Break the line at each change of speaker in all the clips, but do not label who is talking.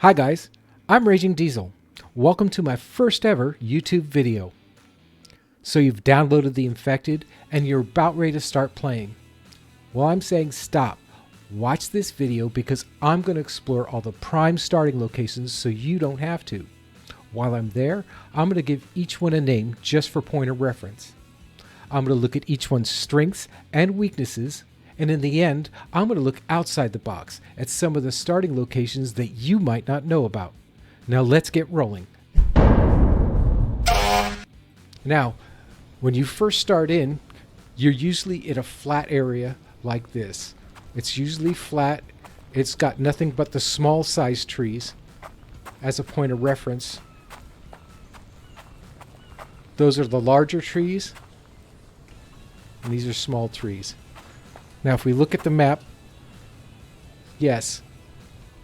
Hi guys, I'm Raging Diesel. Welcome to my first ever YouTube video. So you've downloaded The Infected and you're about ready to start playing. Well, I'm saying stop. Watch this video because I'm going to explore all the prime starting locations so you don't have to. While I'm there, I'm going to give each one a name just for point of reference. I'm going to look at each one's strengths and weaknesses, and in the end, I'm going to look outside the box at some of the starting locations that you might not know about. Now let's get rolling. Now, when you first start in, you're usually in a flat area like this. It's usually flat. It's got nothing but the small sized trees as a point of reference. Those are the larger trees, and these are small trees. Now, if we look at the map, yes,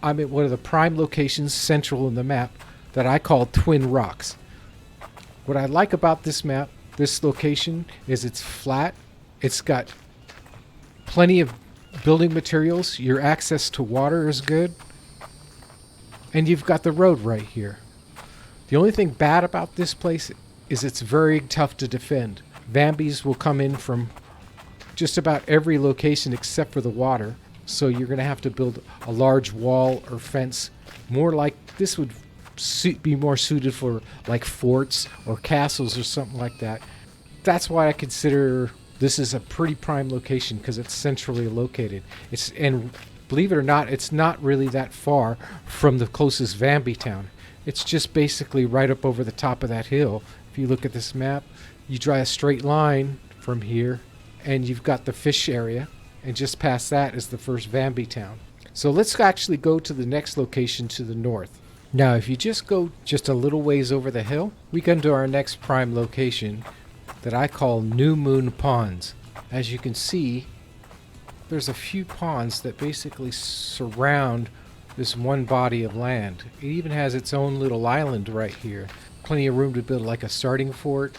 I'm at one of the prime locations central in the map that I call Twin Rocks. What I like about this map, this location, is it's flat. It's got plenty of building materials. Your access to water is good. And you've got the road right here. The only thing bad about this place is it's very tough to defend. Vambies will come in from just about every location except for the water. So you're going to have to build a large wall or fence. More like this would be more suited for like forts or castles or something like that. That's why I consider this is a pretty prime location, because it's centrally located. And believe it or not, it's not really that far from the closest Vambi town. It's just basically right up over the top of that hill. If you look at this map, you draw a straight line from here, and you've got the fish area, and just past that is the first Vambi town. So let's actually go to the next location to the north. Now, if you just go just a little ways over the hill, we come to our next prime location that I call New Moon Ponds. As you can see, there's a few ponds that basically surround this one body of land. It even has its own little island right here. Plenty of room to build like a starting fort.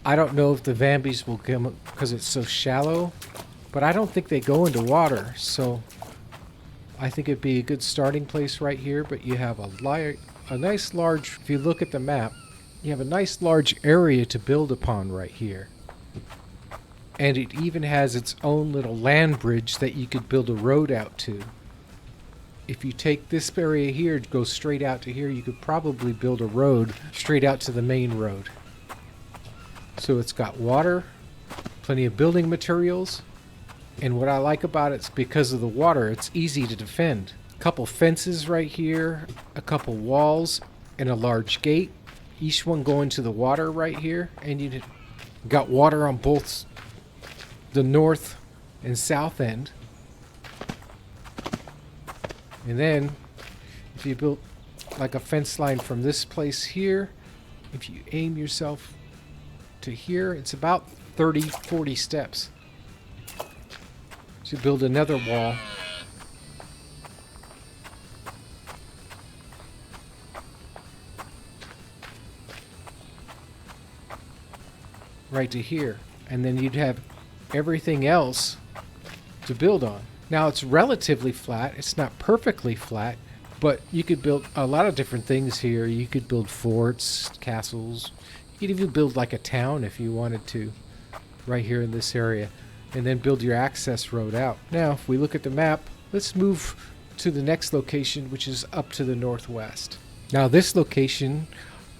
I don't know if the Vambies will come because it's so shallow, but I don't think they go into water, so I think it'd be a good starting place right here. But you have a nice large, if you look at the map, you have a nice large area to build upon right here. And it even has its own little land bridge that you could build a road out to. If you take this area here and go straight out to here, you could probably build a road straight out to the main road. So it's got water, plenty of building materials, and what I like about it is because of the water, it's easy to defend. A couple fences right here, a couple walls, and a large gate. Each one going to the water right here, and you got water on both the north and south end. And then if you build like a fence line from this place here, if you aim yourself to here, it's about 30-40 steps to build another wall. Right to here, and then you'd have everything else to build on. Now it's relatively flat. It's not perfectly flat, but you could build a lot of different things here. You could build forts, castles. You could even build like a town if you wanted to right here in this area, and then build your access road out. Now if we look at the map, let's move to the next location, which is up to the northwest. Now this location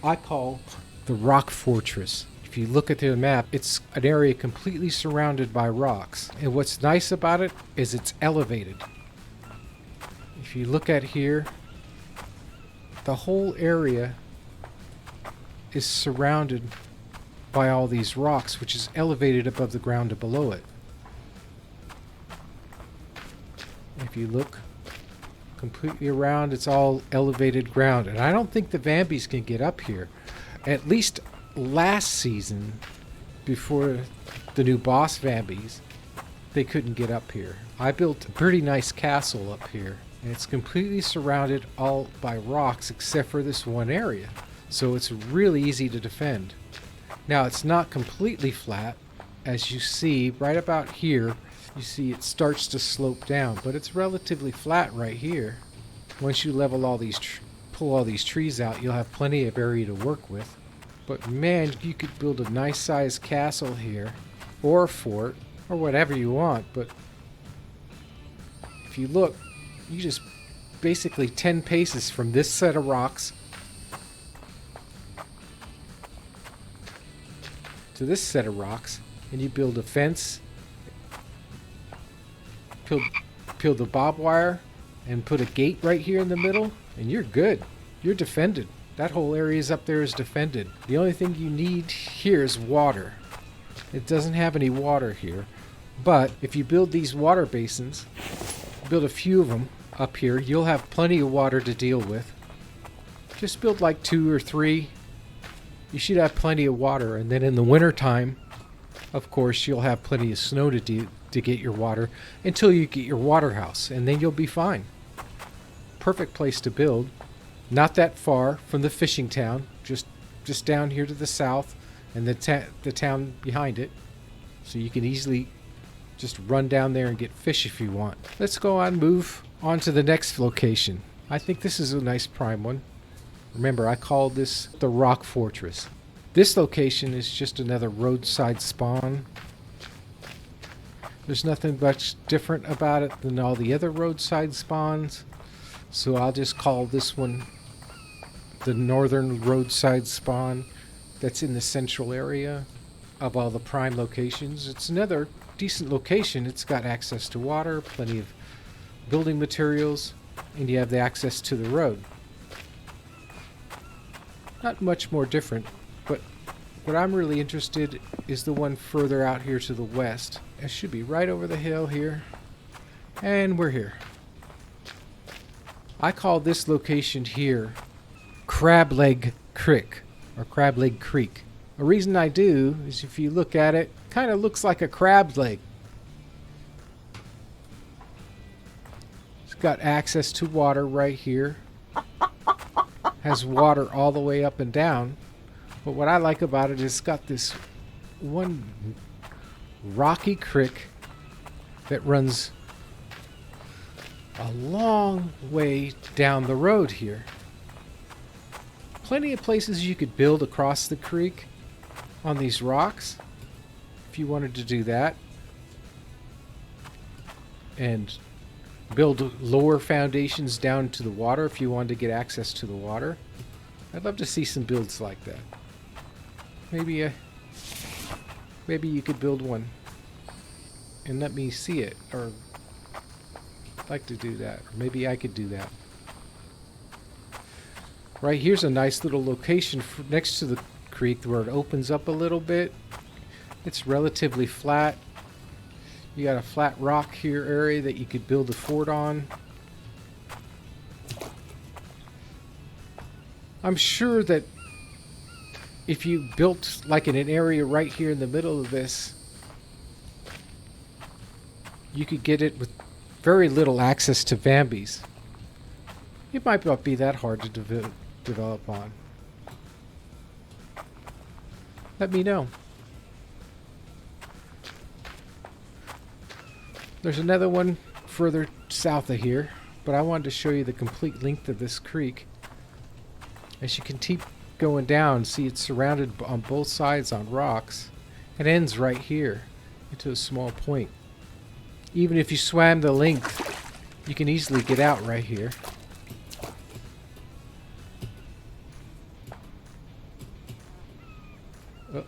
I call the Rock Fortress. If you look at the map, it's an area completely surrounded by rocks. And what's nice about it is it's elevated. If you look at here, the whole area is surrounded by all these rocks, which is elevated above the ground and below it. If you look completely around, it's all elevated ground. And I don't think the Vambies can get up here. At least last season, before the new boss Vambies, they couldn't get up here. I built a pretty nice castle up here, and it's completely surrounded all by rocks except for this one area. So it's really easy to defend. Now it's not completely flat. As you see right about here, you see it starts to slope down, but it's relatively flat right here. Once you level all these, pull all these trees out, you'll have plenty of area to work with. But man, you could build a nice sized castle here, or a fort, or whatever you want. But if you look, you just basically 10 paces from this set of rocks to this set of rocks, and you build a fence, peel the barbed wire, and put a gate right here in the middle, and you're good. You're defended. That whole area up there is defended. The only thing you need here is water. It doesn't have any water here, but if you build these water basins, build a few of them up here, you'll have plenty of water to deal with. Just build like 2 or 3. You should have plenty of water, and then in the winter time, of course, you'll have plenty of snow to get your water until you get your water house, and then you'll be fine. Perfect place to build. Not that far from the fishing town, just down here to the south, and the town behind it. So you can easily just run down there and get fish if you want. Let's go on, move on to the next location. I think this is a nice prime one. Remember, I call this the Rock Fortress. This location is just another roadside spawn. There's nothing much different about it than all the other roadside spawns. So I'll just call this one the northern roadside spawn that's in the central area of all the prime locations. It's another decent location. It's got access to water, plenty of building materials, and you have the access to the road. Not much more different, but what I'm really interested is the one further out here to the west. It should be right over the hill here, and we're here. I call this location here Crab Leg Creek, or Crab Leg Creek. The reason I do is if you look at it, kind of looks like a crab leg. It's got access to water right here. Has water all the way up and down. But what I like about it is it's got this one rocky creek that runs a long way down the road here. Plenty of places you could build across the creek on these rocks if you wanted to do that, and build lower foundations down to the water if you wanted to get access to the water. I'd love to see some builds like that. Maybe you could build one and let me see it, or I'd like to do that, or maybe I could do that. Right here's a nice little location next to the creek where it opens up a little bit. It's relatively flat. You got a flat rock here area that you could build a fort on. I'm sure that if you built like in an area right here in the middle of this, you could get it with very little access to Vambies. It might not be that hard to develop on. Let me know. There's another one further south of here, but I wanted to show you the complete length of this creek. As you can keep going down, see it's surrounded on both sides on rocks. It ends right here into a small point. Even if you swam the length, you can easily get out right here. Oh,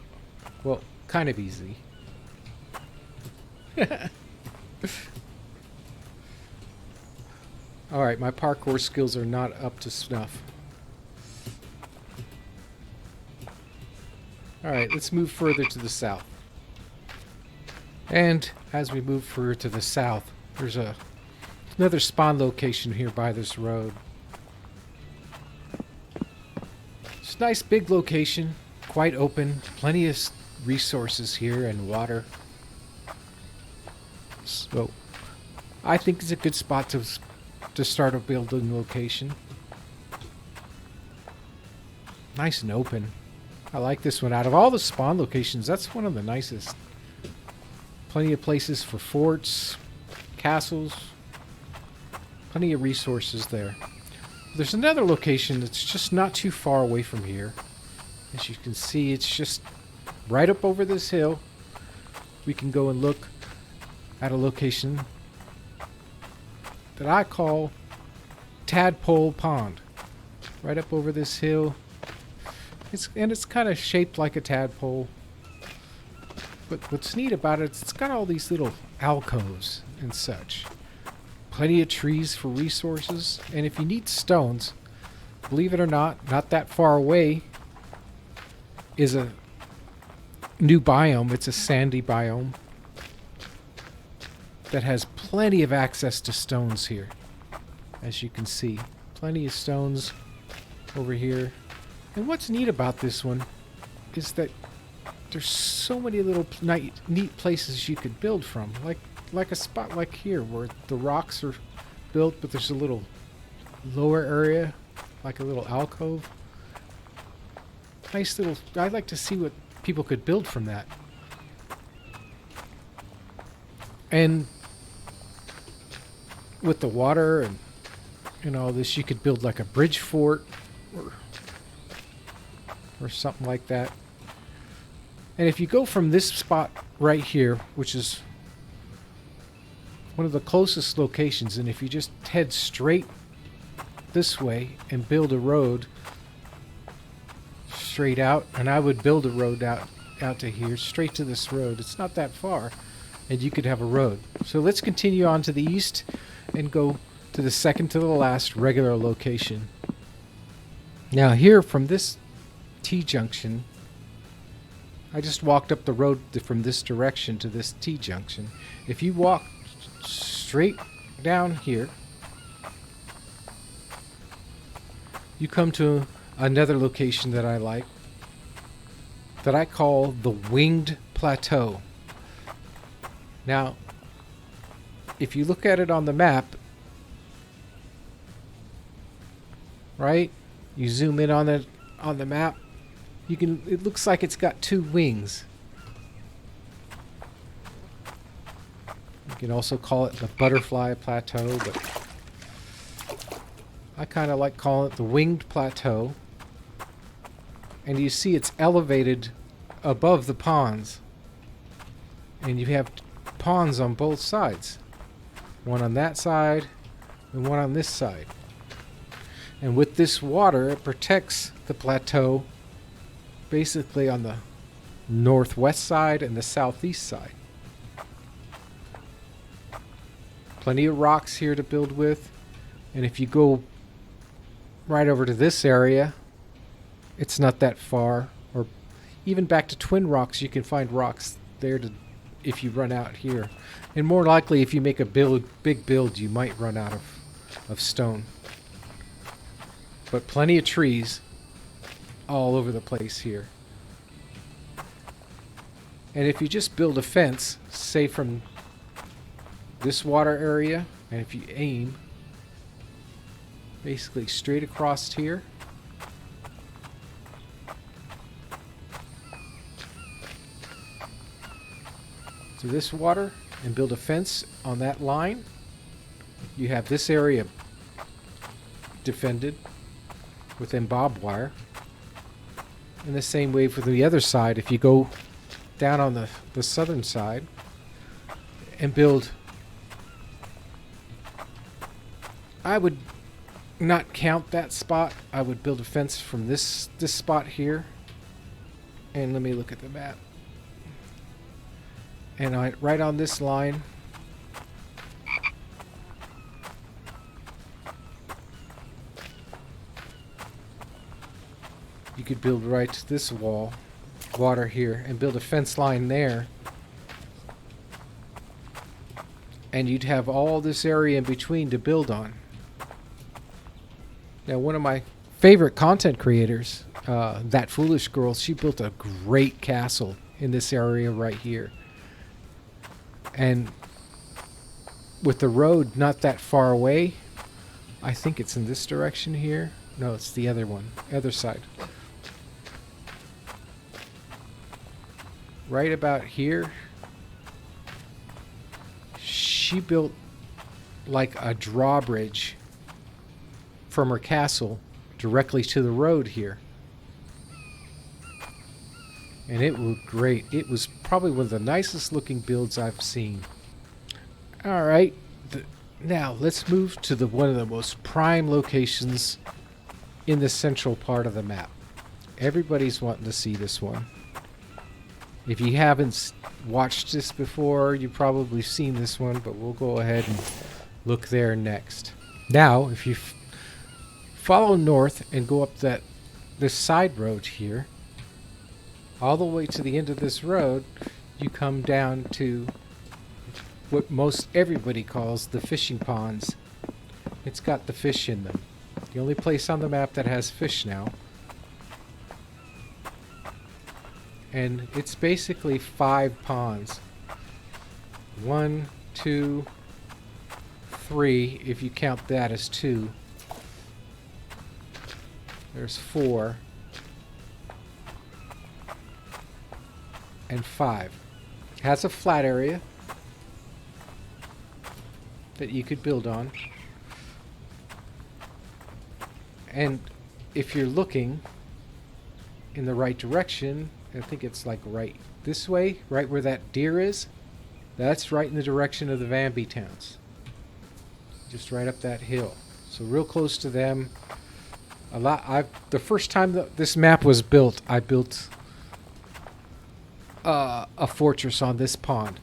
well, kind of easy. Alright, my parkour skills are not up to snuff. Alright, let's move further to the south. And as we move further to the south, there's another spawn location here by this road. It's a nice big location, quite open, plenty of resources here and water. So I think it's a good spot to start a building location. Nice and open. I like this one. Out of all the spawn locations, that's one of the nicest. Plenty of places for forts, castles, plenty of resources there. There's another location that's just not too far away from here. As you can see, it's just right up over this hill. We can go and look at a location that I call Tadpole Pond. Right up over this hill. It's kind of shaped like a tadpole. But what's neat about it is it's got all these little alcoves and such. Plenty of trees for resources. And if you need stones, believe it or not that far away is a new biome. It's a sandy biome that has plenty of access to stones here. As you can see, plenty of stones over here. And what's neat about this one is that there's so many little neat places you could build from. Like a spot like here where the rocks are built, but there's a little lower area, like a little alcove. Nice little... I'd like to see what people could build from that. And with the water and all this, you could build like a bridge fort or something like that. And if you go from this spot right here, which is one of the closest locations, and if you just head straight this way and build a road straight out, and I would build a road out to here, straight to this road. It's not that far, and you could have a road. So let's continue on to the east and go to the second to the last regular location. Now here from this T-junction, I just walked up the road from this direction to this T-junction. If you walk straight down here, you come to another location that I like, that I call the Winged Plateau. Now, if you look at it on the map, right? You zoom in on the map, it looks like it's got two wings. You can also call it the Butterfly Plateau, but I kind of like calling it the Winged Plateau. And you see it's elevated above the ponds. And you have ponds on both sides. One on that side and one on this side. And with this water, it protects the plateau basically on the northwest side and the southeast side. Plenty of rocks here to build with. And if you go right over to this area, it's not that far. Or even back to Twin Rocks, you can find rocks there if you run out here. And more likely, if you make a big build, you might run out of stone. But plenty of trees all over the place here. And if you just build a fence, say from this water area, and if you aim basically straight across here, to this water, and build a fence on that line, you have this area defended within barbed wire. In the same way for the other side, if you go down on the southern side and build, I would not count that spot. I would build a fence from this spot here. And let me look at the map. And right on this line, you could build right to this water here, and build a fence line there. And you'd have all this area in between to build on. Now, one of my favorite content creators, That Foolish Girl, she built a great castle in this area right here. And with the road not that far away, I think it's in this direction here. No, it's the other one, other side. Right about here, she built like a drawbridge from her castle directly to the road here. And it was great. It was probably one of the nicest looking builds I've seen. Alright, now let's move to one of the most prime locations in the central part of the map. Everybody's wanting to see this one. If you haven't watched this before, you've probably seen this one, but we'll go ahead and look there next. Now, if you follow north and go up this side road here, all the way to the end of this road, you come down to what most everybody calls the fishing ponds. It's got the fish in them. The only place on the map that has fish now. And it's basically 5 ponds. 1, 2, 3, if you count that as 2. There's 4. And 5. It has a flat area that you could build on. And if you're looking in the right direction, I think it's like right this way, right where that deer is. That's right in the direction of the Vambies towns. Just right up that hill. So real close to them. The first time that this map was built, I built a fortress on this pond.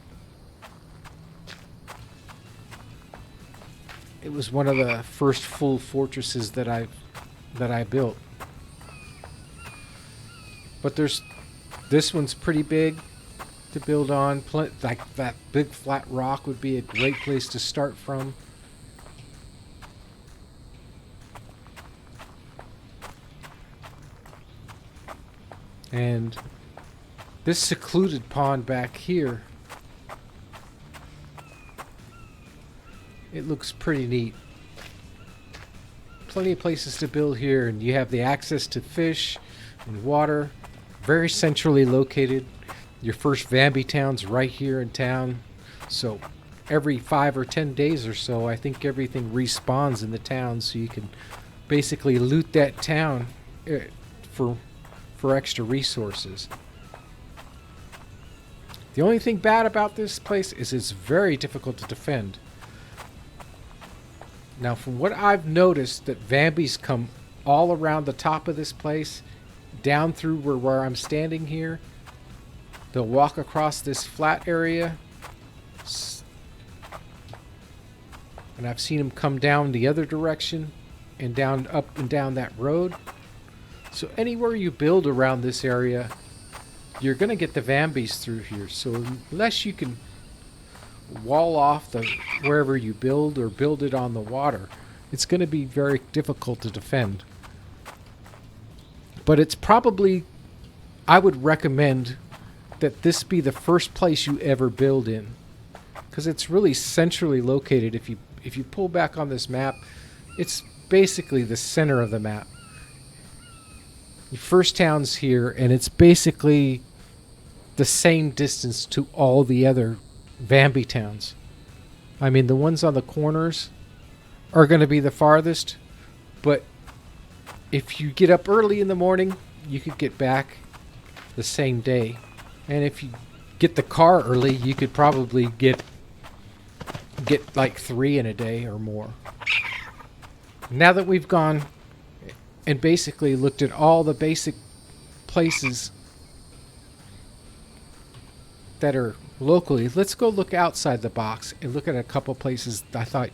It was one of the first full fortresses that I built. But this one's pretty big to build on. Like that big flat rock would be a great place to start from. And this secluded pond back here, it looks pretty neat. Plenty of places to build here, and you have the access to fish and water. Very centrally located. Your first Vambies town's right here in town. So every 5 or 10 days or so, I think everything respawns in the town, so you can basically loot that town for extra resources. The only thing bad about this place is it's very difficult to defend. Now, from what I've noticed, that Vambies come all around the top of this place, down through where I'm standing here. They'll walk across this flat area, and I've seen them come down the other direction and down up and down that road. So anywhere you build around this area, you're going to get the Vambies through here. So unless you can wall off wherever you build or build it on the water, it's going to be very difficult to defend. But it's probably, I would recommend that this be the first place you ever build in, because it's really centrally located. If you pull back on this map, it's basically the center of the map. Your first town's here, and it's basically the same distance to all the other Vambies towns. I mean, the ones on the corners are going to be the farthest, but if you get up early in the morning, you could get back the same day. And if you get the car early, you could probably get like 3 in a day or more. Now that we've gone and basically looked at all the basic places that are locally, let's go look outside the box and look at a couple places I thought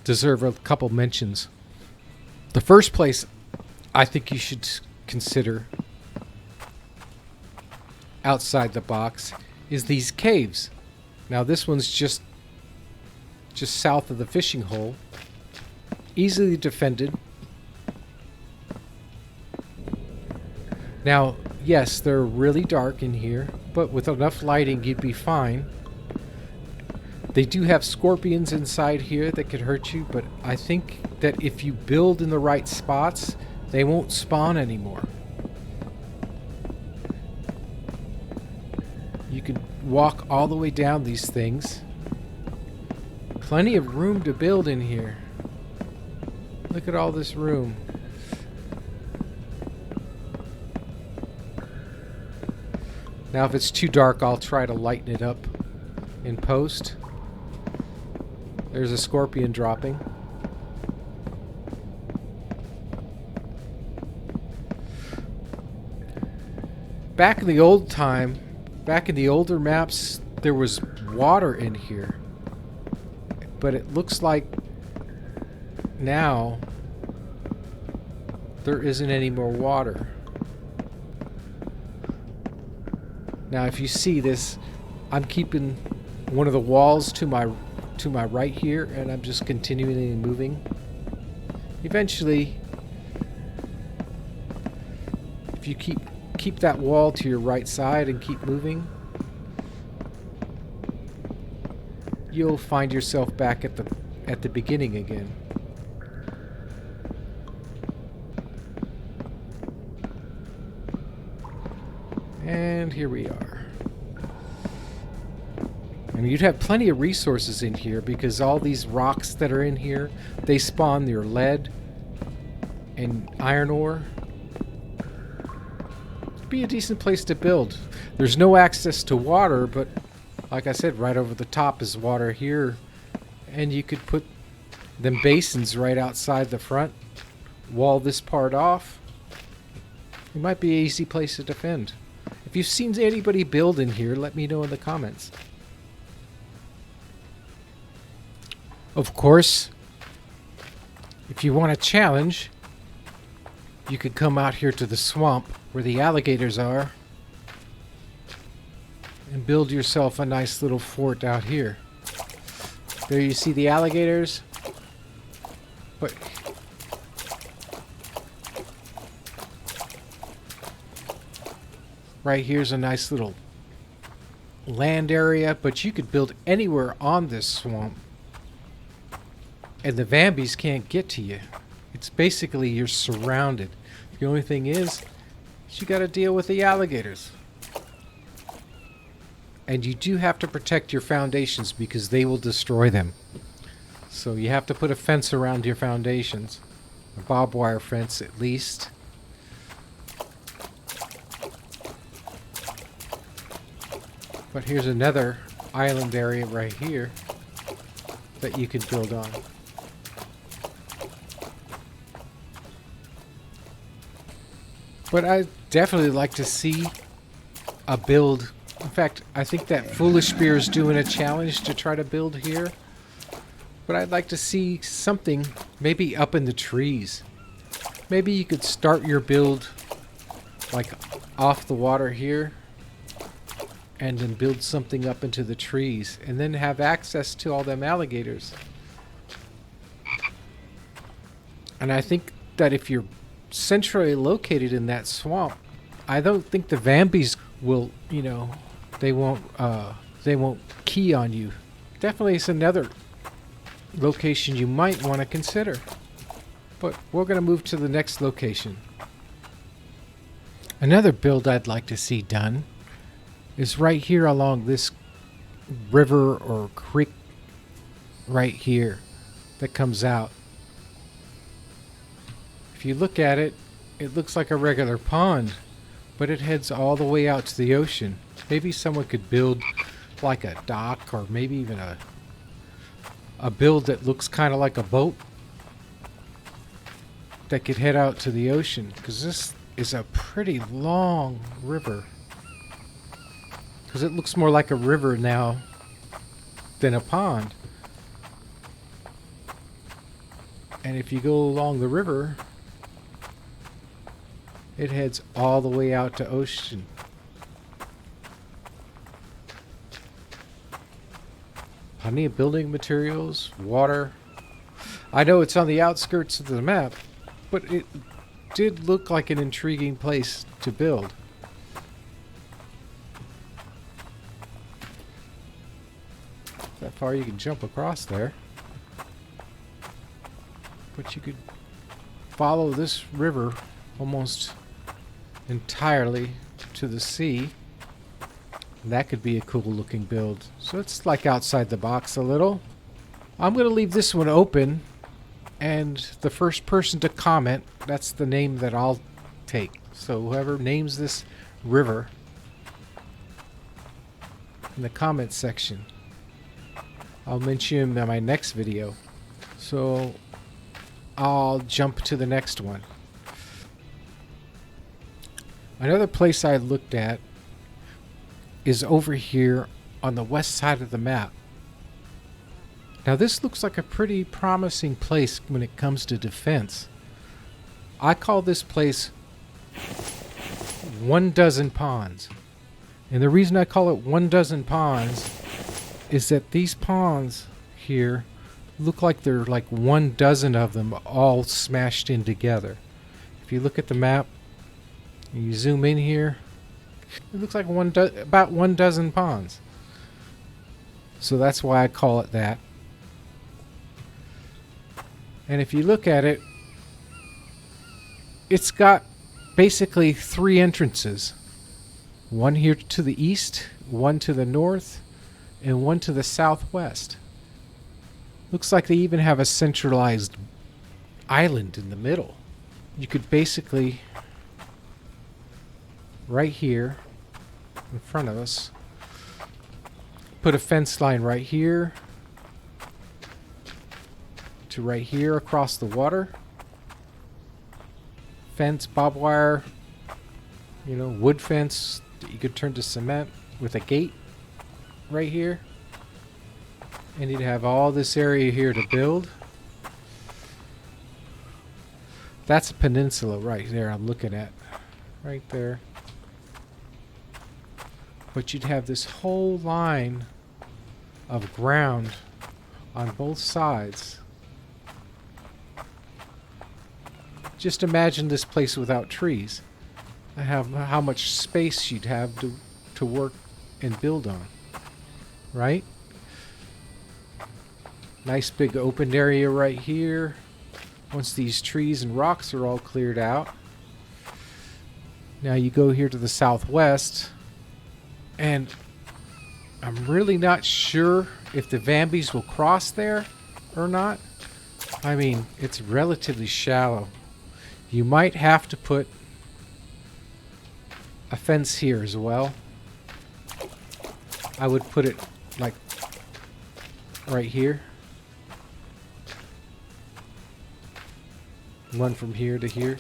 deserve a couple mentions. The first place I think you should consider outside the box is these caves. Now this one's just south of the fishing hole, easily defended. Now, yes, they're really dark in here, but with enough lighting you'd be fine. They do have scorpions inside here that could hurt you, but I think that if you build in the right spots, they won't spawn anymore. You can walk all the way down these things Plenty of room to build in here. Look at all this room. Now if it's too dark, I'll try to lighten it up in post. There's a scorpion dropping. Back in the older maps, there was water in here. But it looks like now there isn't any more water. Now if you see this, I'm keeping one of the walls to my right here, and I'm just continually moving. Eventually, if you keep that wall to your right side and keep moving, you'll find yourself back at the beginning again. And here we are. And you'd have plenty of resources in here because all these rocks that are in here, they spawn your lead and iron ore. It'd be a decent place to build. There's no access to water, but like I said, right over the top is water here. And you could put them basins right outside the front, wall this part off. It might be an easy place to defend. If you've seen anybody build in here, let me know in the comments. Of course, if you want a challenge, you could come out here to the swamp where the alligators are and build yourself a nice little fort out here. There you see the alligators, but right here's a nice little land area, but you could build anywhere on this swamp and the Vambies can't get to you. It's basically you're surrounded. The only thing is you got to deal with the alligators. And you do have to protect your foundations because they will destroy them. So you have to put a fence around your foundations. A barbed wire fence at least. But here's another island area right here that you could build on. But I'd definitely like to see a build. In fact, I think that Foolish Spear is doing a challenge to try to build here. But I'd like to see something maybe up in the trees. Maybe you could start your build like off the water here and then build something up into the trees and then have access to all them alligators. And I think that if you're centrally located in that swamp, I don't think the Vambies will, you know, they won't key on you. Definitely it's another location you might want to consider. But we're going to move to the next location. Another build I'd like to see done is right here along this river or creek right here that comes out. If you look at it, it looks like a regular pond, but it heads all the way out to the ocean. Maybe someone could build like a dock or maybe even a build that looks kind of like a boat that could head out to the ocean, because this is a pretty long river. Because it looks more like a river now than a pond. And if you go along the river, it heads all the way out to ocean. Plenty of building materials, water. I know it's on the outskirts of the map, but it did look like an intriguing place to build. That far you can jump across there. But you could follow this river almost entirely to the sea. And that could be a cool looking build. So it's like outside the box a little. I'm going to leave this one open, and the first person to comment, that's the name that I'll take. So whoever names this river in the comment section, I'll mention him in my next video. So I'll jump to the next one. Another place I looked at is over here on the west side of the map. Now this looks like a pretty promising place when it comes to defense. I call this place 12 Ponds. And the reason I call it 12 Ponds is that these ponds here look like they're like 12 of them all smashed in together. If you look at the map and you zoom in here, it looks like about 12 ponds. So that's why I call it that. And if you look at it, it's got basically 3 entrances. One here to the east, one to the north, and one to the southwest. Looks like they even have a centralized island in the middle. You could basically, right here in front of us, put a fence line right here to right here across the water. Fence, barbed wire, wood fence that you could turn to cement with a gate right here. And you'd have all this area here to build. That's a peninsula right there I'm looking at. Right there. But you'd have this whole line of ground on both sides. Just imagine this place without trees. How much space you'd have to work and build on. Right? Nice big open area right here. Once these trees and rocks are all cleared out. Now you go here to the southwest, and I'm really not sure if the Vambies will cross there or not. I mean, it's relatively shallow. You might have to put a fence here as well. I would put it like right here. One from here to here.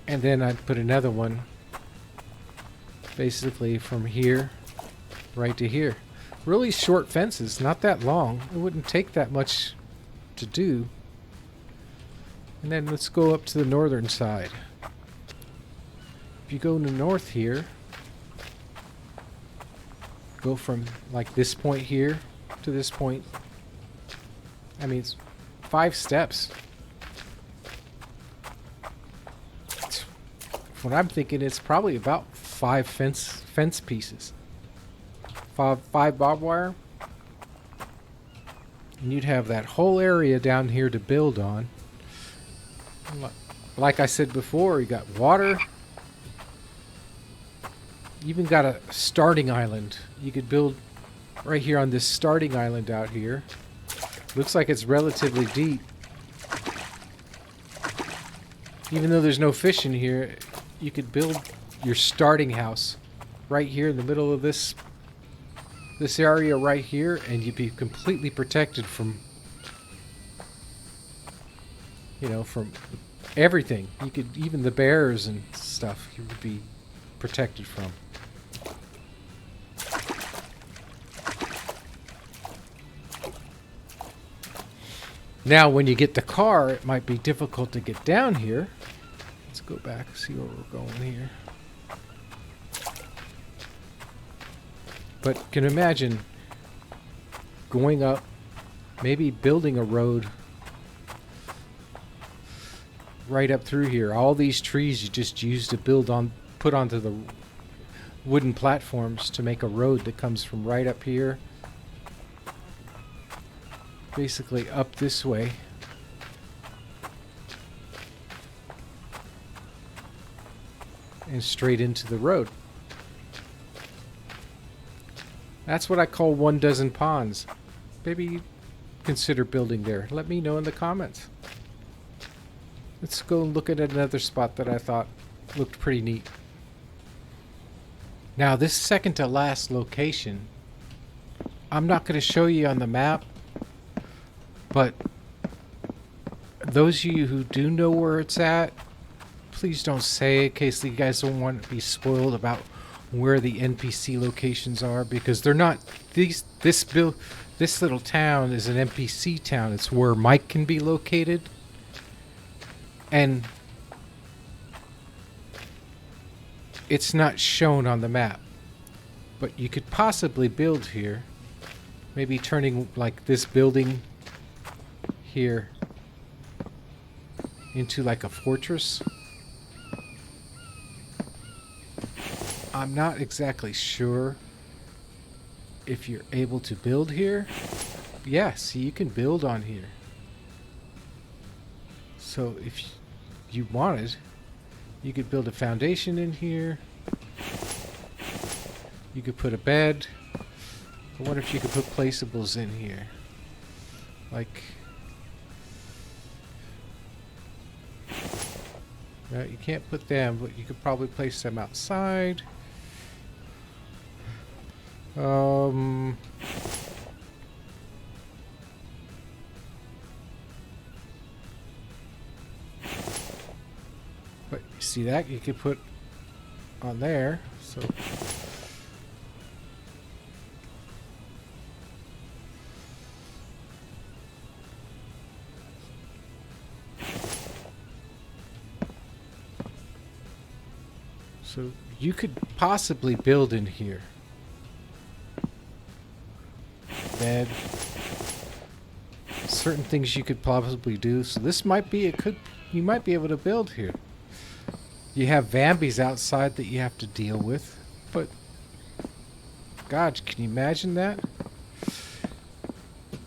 And then I'd put another one basically from here right to here. Really short fences, not that long. It wouldn't take that much to do. And then let's go up to the northern side. If you go to the north here, go from like this point here to this point. I mean, it's 5 steps. What I'm thinking, it's probably about 5 fence pieces. 5 barbed wire. And you'd have that whole area down here to build on. Like I said before, you got water. You even got a starting island. You could build right here on this starting island out here. Looks like it's relatively deep. Even though there's no fish in here, you could build your starting house right here in the middle of this area right here, and you'd be completely protected from, from everything. You could, even the bears and stuff, you would be protected from. Now, when you get the car, it might be difficult to get down here. Let's go back and see where we're going here. But can imagine going up, maybe building a road right up through here. All these trees you just use to put onto the wooden platforms to make a road that comes from right up here, basically up this way. And straight into the road. That's what I call 1 dozen ponds. Maybe consider building there. Let me know in the comments. Let's go look at another spot that I thought looked pretty neat. Now this second to last location, I'm not going to show you on the map, but those of you who do know where it's at, please don't say it in case you guys don't want to be spoiled about where the NPC locations are, because they're not. This little town is an NPC town. It's where Mike can be located, and it's not shown on the map. But you could possibly build here, maybe turning like this building here into like a fortress. I'm not exactly sure if you're able to build here. Yeah, see, you can build on here. So if you wanted, you could build a foundation in here. You could put a bed. I wonder if you could put placeables in here. Like, no, you can't put them, but you could probably place them outside. But you see that you could put on there, so you could possibly build in here. Bed. Certain things you could possibly do. So this might be you might be able to build here. You have Vambies outside that you have to deal with, but God, can you imagine that?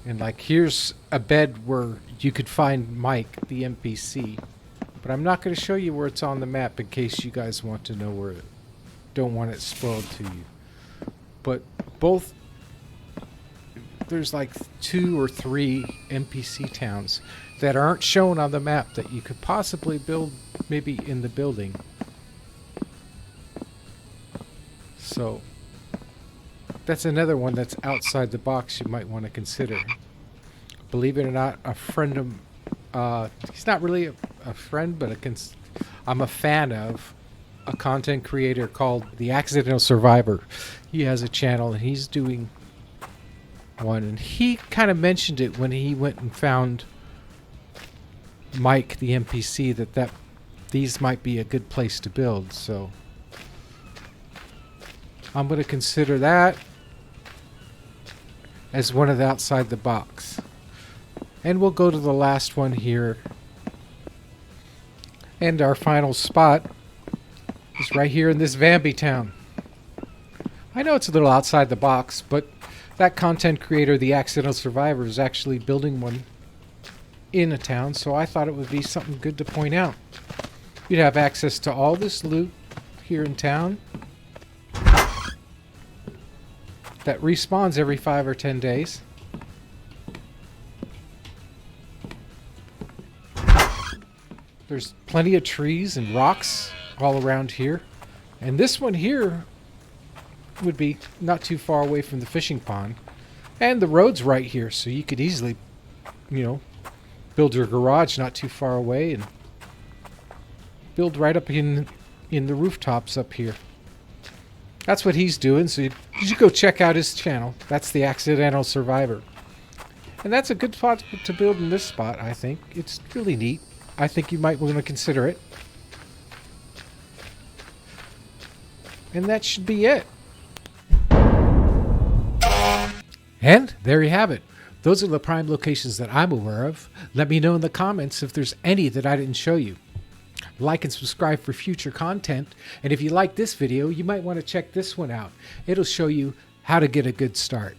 And like here's a bed where you could find Mike, the NPC. But I'm not going to show you where it's on the map in case you guys want to know where it. Don't want it spoiled to you. But there's like 2 or 3 NPC towns that aren't shown on the map that you could possibly build maybe in the building. So that's another one that's outside the box you might want to consider. Believe it or not, a friend of he's not really a friend, but I'm a fan of a content creator called The Accidental Survivor. He has a channel and he's doing one, and he kind of mentioned it when he went and found Mike the NPC that these might be a good place to build. So I'm going to consider that as one of the outside the box. And we'll go to the last one here. And our final spot is right here in this Vamby town. I know it's a little outside the box, but that content creator, The Accidental Survivor, is actually building one in a town, so I thought it would be something good to point out. You'd have access to all this loot here in town that respawns every 5 or 10 days. There's plenty of trees and rocks all around here. And this one here would be not too far away from the fishing pond. And the road's right here, so you could easily, build your garage not too far away and build right up in the rooftops up here. That's what he's doing, so you should go check out his channel. That's The Accidental Survivor. And that's a good spot to build in this spot, I think. It's really neat. I think you might want to consider it. And that should be it. And there you have it. Those are the prime locations that I'm aware of. Let me know in the comments if there's any that I didn't show you. Like and subscribe for future content. And if you like this video, you might want to check this one out. It'll show you how to get a good start.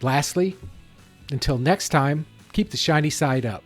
Lastly, until next time, keep the shiny side up.